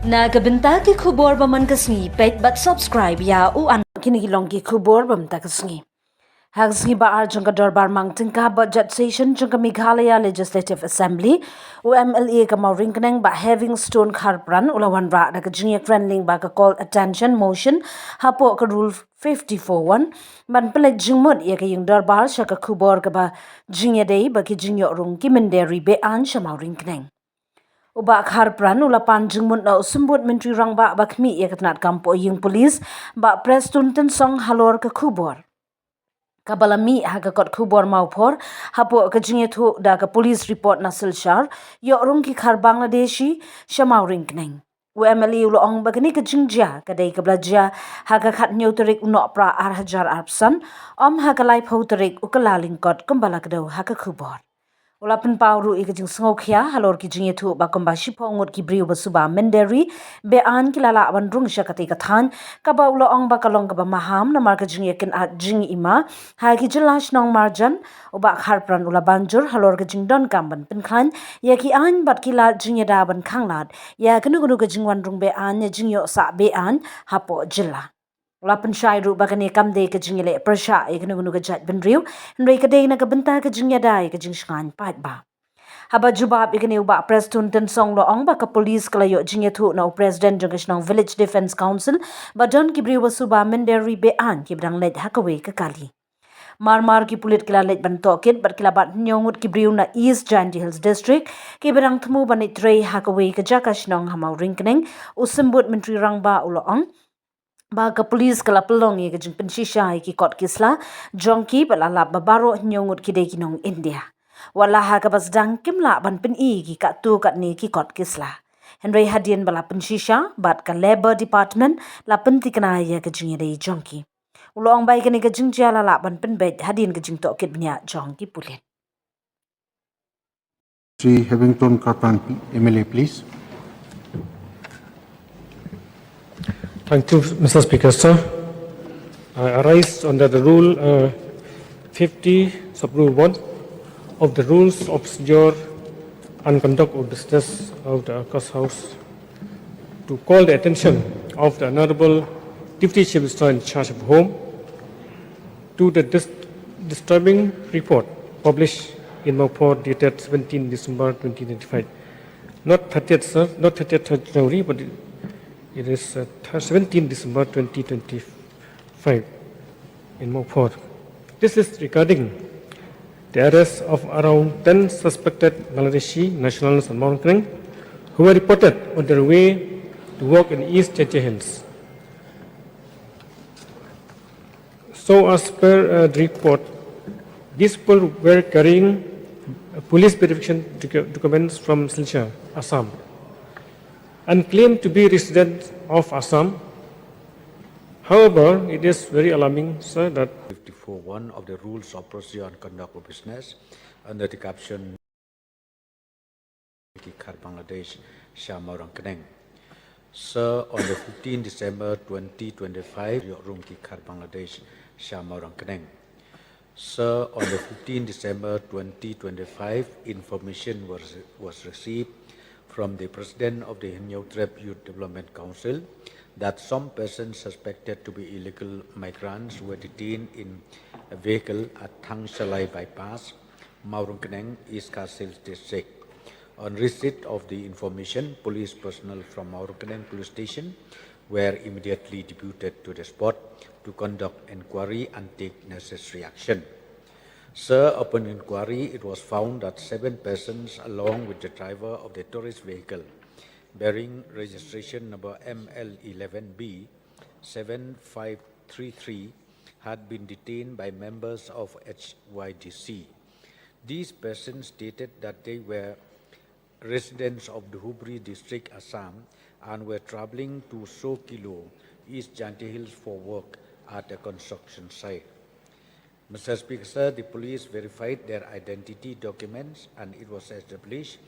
Nagabenta ki khubor baman kasngi pet but subscribe ya u an kinigilong ki khubor bam ta kasngi. Hagsngi ba ar jangka dorbar mangtingka budget session jangka Meghalaya Legislative Assembly u MLA Mawryngkneng ba having stone kharpran ulawan ra da kajingi friendling ba ka call attention motion hapo ka rule 54-1 ban pelet jingmot ya ka yung dorbar shaka khubor ka ba jingya dei ba ki jingyo rung ki mynder be-aiñ Mawryngkneng. Uba kharpran ulapan jingmun na usumbut menteri rangba bakmi ya katnat kampo yung polis ba prestun song halor ke khubor. Kabalami haga kot khubor maupor hapo ke jingethu da ke polis report na silshar yo rung ki khar Bangladeshi Mawryngkneng. UMLA ulong bagani ke jingja kadai ke belajar haga khat nyuterik unok pra hajar arpsan haga lai pauterik ukalaling kot kembala kedau haga khubor. Ulapan pauru ikajing sengokya halor ki jingethu bakomba shipongut ki briu basuba mynderi be-aiñ kilala bandrung syakati kathan kaba ulong bakalong kaba maham namar ka jingyakin at jing ima hai ki jylla nong marjan uba kharpran ula banjur halor ka jingdon kamban pinkhan ya ki aiñ bat kila jingyada ban khanglat ya kenu ka jingwan rung be-aiñ ya jingyo sa be-aiñ hapo jylla. Ulapan syairu bakani kamde ke jingile persya ya kenu ka jat benriu nrei kadai na kabenta ka jingyada ya ka jingshangan pat ba. Haba jubab ikani uba prestun song loong ba ka polis kalayo jingethu na president jangkashnong Village Defense Council ba don ki briu suba mynderi be-aiñ ki bidang led hakawe ka kali. Marmar ki pulit kila led ban tokit bat kila bat nyongut ki briu na East Janty Hills District ki bidang temu banit trei hakawe ka jakashnong Mawryngkneng usimbut menteri rangba uloong ba ka polis kala pelong ye kajing pensisha ki kot kisla jongki balala babaro nyongut kidai kinong India. Wala ha ka basdang kimla ban pen ki ka tu kat ni ki kot kisla. Henry hadian bala pensisha bat ka Labor Department la pentikna ye kajing ye jongki. Ulong bai kani kajing jala la ban pen bed hadian kajing tokit bnya jongki pulit. Sri Havington Karpan MLA, please. Thank you, Mr. Speaker, sir. I arise under the Rule 50, Sub-Rule 1 of the Rules of Procedure and Conduct of Business of the August House to call the attention of the Honorable Deputy Chief Minister in charge of Home to the disturbing report published in Mawpor dated 17 December 2025. Not 30th, sir, not 30th January, but it is 17 December 2025 in Mawpor. This is regarding the arrest of around 10 suspected Bangladeshi nationals in Mawryngkneng who were reported on their way to work in East Janty Hills. So as per the report, these people were carrying police verification documents from Silchar, Assam, and claim to be residents of Assam. However, it is very alarming, sir, that 54.1 of the Rules of Procedure and Conduct of Business under the caption Bangladesh Mawryngkneng. Sir, on the 15 December 2025, Bangladesh Mawryngkneng. Sir, on the 15 December 2025, information was received from the President of the Hinyotrep Youth Development Council that some persons suspected to be illegal migrants were detained in a vehicle at Thangsalai Bypass, Mawryngkneng, East Kashmir District. On receipt of the information, police personnel from Mawryngkneng Police Station were immediately deputed to the spot to conduct inquiry and take necessary action. Sir, upon inquiry, it was found that 7 persons, along with the driver of the tourist vehicle, bearing registration number ML11B 7533, had been detained by members of HYDC. These persons stated that they were residents of the Hubri district, Assam, and were traveling to Sokilo, East Janty Hills for work at a construction site. Mr. Speaker, sir, the police verified their identity documents and it was established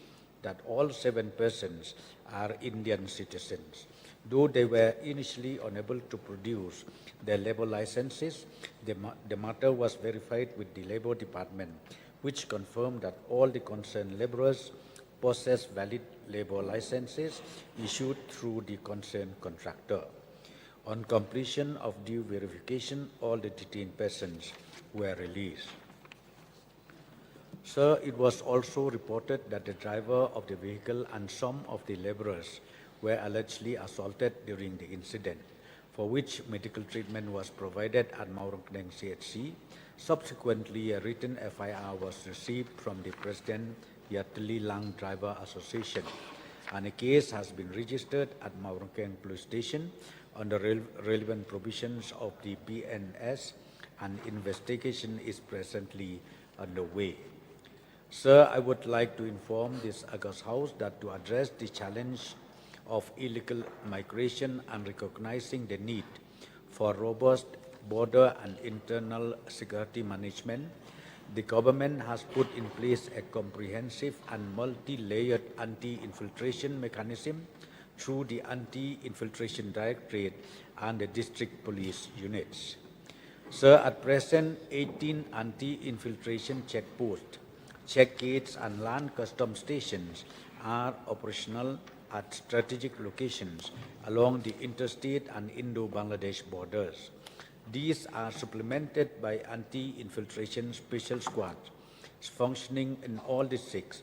that all 7 persons are Indian citizens. Though they were initially unable to produce their labor licenses, the matter was verified with the Labor Department, which confirmed that all the concerned laborers possess valid labor licenses issued through the concerned contractor. On completion of due verification, all the detained persons were released. Sir, it was also reported that the driver of the vehicle and some of the laborers were allegedly assaulted during the incident, for which medical treatment was provided at Mawryngkneng CHC. Subsequently, a written FIR was received from the President Yatli Lang Driver Association, and a case has been registered at Mawryngkneng Police Station under relevant provisions of the BNS, and investigation is presently underway. Sir, I would like to inform this August House that to address the challenge of illegal migration and recognizing the need for robust border and internal security management, the government has put in place a comprehensive and multi-layered anti-infiltration mechanism through the Anti-Infiltration Directorate and the district police units. Sir, at present, 18 anti-infiltration checkposts, check gates and land custom stations are operational at strategic locations along the interstate and Indo-Bangladesh borders. These are supplemented by anti-infiltration special squads functioning in all districts